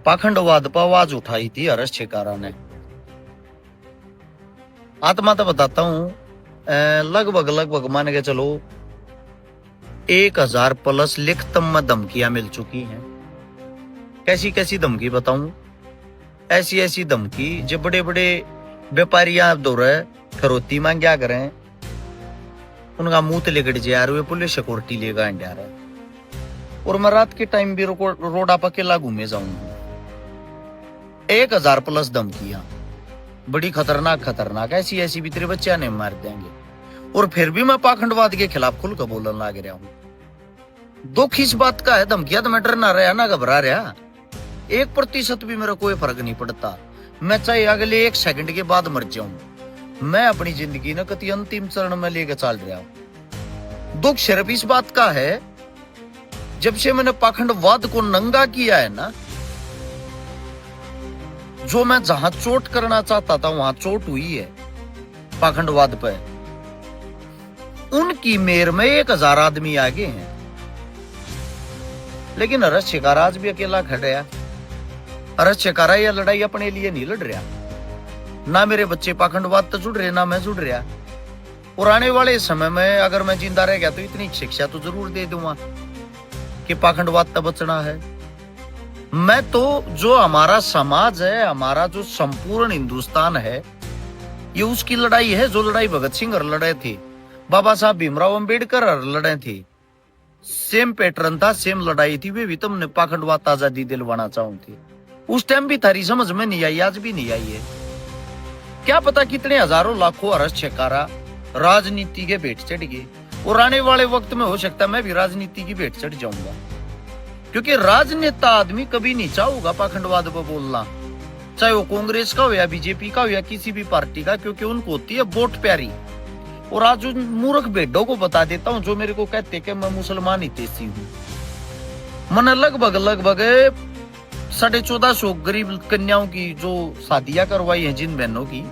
पाखंडवाद पर आवाज उठाई थी हर्ष छेकारा ने। आत्मा तो बताता हूं लगभग मान के चलो 1000 प्लस लिखित में धमकियां मिल चुकी हैं। कैसी कैसी धमकी बताऊं? ऐसी ऐसी धमकी जो बड़े बड़े व्यापारियां दौरे फिरौती मांग्या करें, उनका मुंह लेकर जा रहे पुलिस सिक्योरिटी लेगा इंडिया रहे। और मैं रात के टाइम भी रोड आप अकेला घूमे जाऊंगा। 1000 प्लस धमकियां, बड़ी खतरनाक ऐसी ऐसी भी तेरे बच्चे ने मार देंगे। और फिर भी मैं पाखंडवाद के खिलाफ खुल कर बोलने लग रहा हूं। दुख इस बात का है, धमकियां तो मैं डर ना रहा ना घबरा रहा। 1% भी मेरा कोई फर्क नहीं पड़ता। मैं चाहे अगले 1 सेकंड के बाद मर जाऊं, मैं अपनी जिंदगी न कति अंतिम चरण में लेकर चल रहा हूं। दुख सिर्फ इस बात का है, जब से मैंने पाखंडवाद को नंगा किया है ना, जो मैं जहां चोट करना चाहता था वहां चोट हुई है पाखंडवाद पे। उनकी मेर में 1000 आदमी आगे हैं, लेकिन हर्ष छेकारा आज भी अकेला खड़ा। हर्ष छेकारा यह लड़ाई अपने लिए नहीं लड़ रहा। ना मेरे बच्चे पाखंडवाद तो जुड़ रहे, ना मैं जुड़ रहा। और आने वाले समय में अगर मैं जिंदा रह गया तो इतनी शिक्षा तो जरूर दे दूंगा कि पाखंडवाद तो बचना है। मैं तो जो हमारा समाज है, हमारा जो संपूर्ण हिंदुस्तान है, ये उसकी लड़ाई है। जो लड़ाई भगत सिंह और लड़े थे, बाबा साहब भीमराव अंबेडकर और लड़े थे, सेम पैटर्न था, सेम लड़ाई थी। वे भी तुमने पाखंडवाद आजादी दिलवाना चाहूं थे। उस टाइम भी थारी समझ में नहीं आई, आज भी नहीं आई है। क्या पता कितने हजारों लाखों हर्ष छेकारा राजनीति के भेंट चढ़ गए। और आने वाले वक्त में हो सकता है मैं भी राजनीति की भेंट चढ़ जाऊंगा, क्योंकि राजनेता आदमी कभी नहीं चाहूंगा पाखंडवाद पर बोलना, चाहे वो कांग्रेस का हो या बीजेपी का हो या किसी भी पार्टी का, क्योंकि उनको होती है वोट प्यारी। और आज उन मूर्ख भेड़ों को बता देता हूं जो मेरे को कहते कि मैं मुसलमान हितैषी हूं। मैंने लगभग 1450 गरीब कन्याओं की जो शादियां करवाई हैं, जिन बहनों की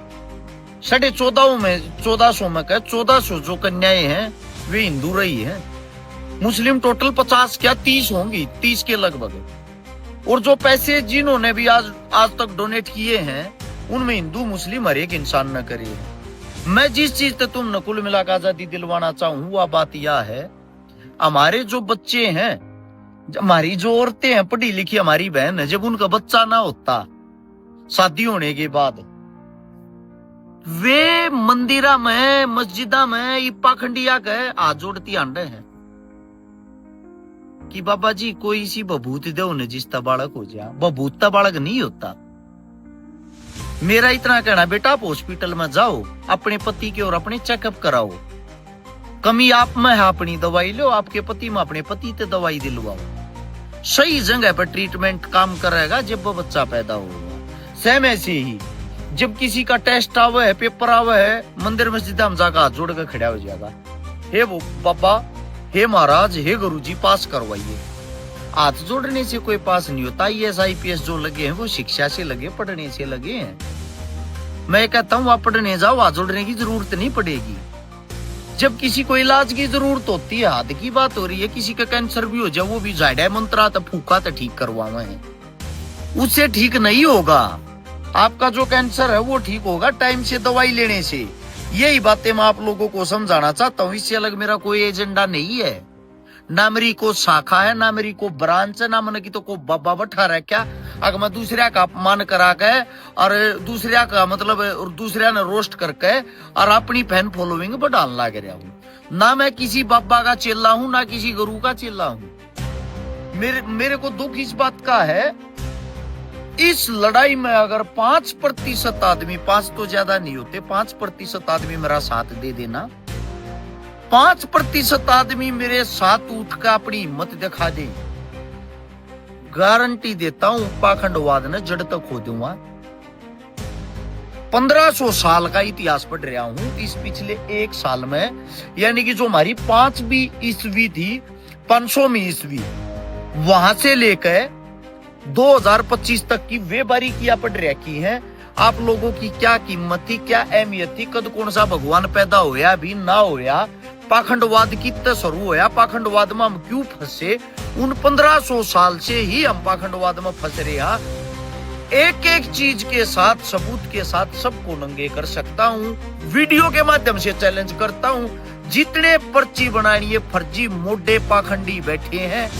1450 में 1400 में 1400 जो कन्याएं हैं वे हिंदू रही हैं। मुस्लिम टोटल 50 क्या 30 होंगी, 30 के लगभग। और जो पैसे जिन्होंने भी आज तक डोनेट किए हैं, उनमें हिंदू मुस्लिम हर एक इंसान न करे। मैं जिस चीज से तुम नकुल मिलाकर आजादी दिलवाना चाहूं वह बात यह है, हमारे जो बच्चे हैं, हमारी जो औरतें हैं, पढ़ी लिखी हमारी बहन है, जब उनका बच्चा ना होता शादी होने के बाद, वे मंदिरा में मस्जिदा में पाखंडिया के हाथ जोड़ती आंडे हैं कि बाबा जी कोई सी बबूत दो ने जिसता बालक हो जाए। बबूत बालक नहीं होता। मेरा इतना कहना, बेटा आप हॉस्पिटल में जाओ, अपने पति के और अपने चेकअप कराओ। कमी आप में है, अपनी दवाई लो, आपके पति में अपने पति से दवाई दिलवाओ। सही जगह पर ट्रीटमेंट काम करेगा जब वो बच्चा पैदा होगा। सेम ऐसे ही जब किसी का टेस्ट आवे है, पेपर आवे है, मंदिर मस्जिद हम जाकर हाथ जोड़ कर खड़ा हो जाएगा, हे वो बाबा, हे महाराज, हे गुरुजी पास करवाइए। हाथ जोड़ने से कोई पास नहीं होता। IAS IPS जो लगे हैं वो शिक्षा से लगे, पढ़ने से लगे हैं। मैं कहता हूँ आप पढ़ने जाओ, हाथ जोड़ने की जरूरत नहीं पड़ेगी। जब किसी को इलाज की जरूरत होती है, हाथ की बात हो रही है, किसी का कैंसर भी हो जाए, वो भी जायडा मंत्रा तो फूका तो ठीक करवावे हैं, उससे ठीक नहीं होगा। आपका जो कैंसर है वो ठीक होगा टाइम से दवाई लेने से। यही बातें मैं आप लोगों को समझाना चाहता हूँ। इससे अलग मेरा कोई एजेंडा नहीं है। ना मेरी को शाखा है, ना मेरी को ब्रांच है, ना मैंने की तो को बाबा बैठा रहा क्या। अगर मैं दूसरे का अपमान करा के और दूसरे का मतलब और दूसरे ने रोस्ट करके और अपनी फैन फॉलोइंग बढ़ाने लग रहा हूँ, ना मैं किसी बाबा का चेला हूँ, ना किसी गुरु का चेला हूँ। मेरे को दुख इस बात का है, इस लड़ाई में अगर 5% आदमी, 5 तो ज्यादा नहीं होते, 5% आदमी मेरा साथ दे देना, 5% आदमी मेरे साथ उठकर अपनी हिम्मत दिखा दे, गारंटी देता हूं पाखंडवाद ने जड़ तक खो दूंगा। 1500 साल का इतिहास पढ़ रहा हूं इस पिछले 1 साल में, यानी कि जो हमारी 5वीं ईस्वी थी, 500वीं ईस्वी, वहां से लेकर 2025 तक की वे बारीकियां पढ़ रखी हैं। आप लोगों की क्या कीमत थी, क्या अहमियत थी, कद कौन सा भगवान पैदा होया भी ना होया, पाखंडवाद कितना शुरू होया, पाखंडवाद में हम क्यों फंसे, उन 1500 साल से ही हम पाखंडवाद में फंस रहे हैं। एक एक चीज के साथ, सबूत के साथ सबको नंगे कर सकता हूँ। वीडियो के माध्यम से चैलेंज करता हूँ, जितने पर्ची बनानी है फर्जी मोटे पाखंडी बैठे हैं,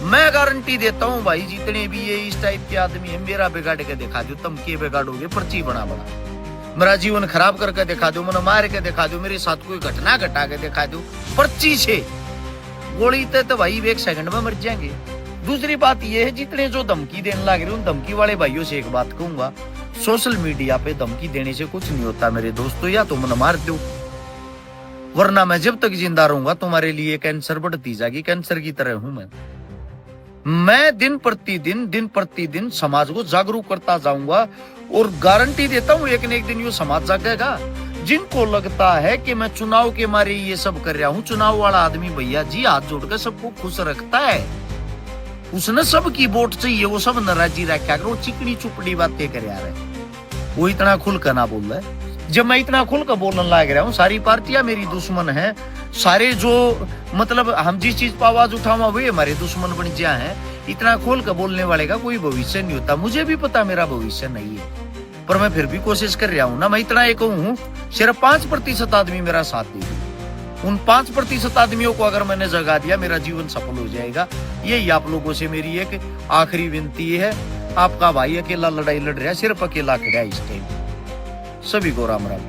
मैं गारंटी देता हूँ भाई, जितने भी ये इस टाइप के आदमी है, मेरा बिगाड़ के दिखा दो, तुम के बिगाड़ोगे पर्ची बना मेरा जीवन खराब करके दिखा दो, मैंने मार के दिखा दो, मेरे साथ कोई घटना घटा के दिखा दो, पर्ची से गोली तो भाई 1 सेकंड में मर जाएंगे। दूसरी बात ये है, जितने जो धमकी देने लग रहे, उन धमकी वाले भाइयों से एक बात कहूंगा, सोशल मीडिया पे धमकी देने से कुछ नहीं होता मेरे दोस्तों, या तो मन मार दो, वरना मैं जब तक जिंदा रहूंगा तुम्हारे लिए कैंसर बढ़ती जाएगी, कैंसर की तरह हूं मैं दिन प्रतिदिन समाज को जागरूक करता जाऊंगा, और गारंटी देता हूं एक न एक दिन ये समाज जागेगा। जिनको लगता है कि मैं चुनाव के मारे ये सब कर रहा हूं, चुनाव वाला आदमी भैया जी हाथ जोड़कर सबको खुश रखता है, उसने सबकी वोट चाहिए, वो सब नाराजी रखा कर, वो चिकनी चुपड़ी बातें कर रहा है, वो इतना खुलकर ना बोल रहा है। जब मैं इतना खुलकर बोलने लग रहा हूँ, सारी पार्टियां मेरी दुश्मन है, सारे जो मतलब हम जिस चीज पर आवाज उठावा वही हमारे दुश्मन बन जा है, इतना खोल कर बोलने वाले का कोई भविष्य नहीं होता। मुझे भी पता मेरा भविष्य नहीं है, पर मैं फिर भी कोशिश कर रहा हूँ ना। मैं इतना एक हूँ, सिर्फ 5% आदमी मेरा साथ देंगे, उन 5% आदमियों को अगर मैंने जगा दिया, मेरा जीवन सफल हो जाएगा। यही आप लोगों से मेरी एक आखिरी विनती है। आपका भाई अकेला लड़ाई लड़ रहा है, सिर्फ अकेला खड़ा है इस टाइम। सभी को राम राम।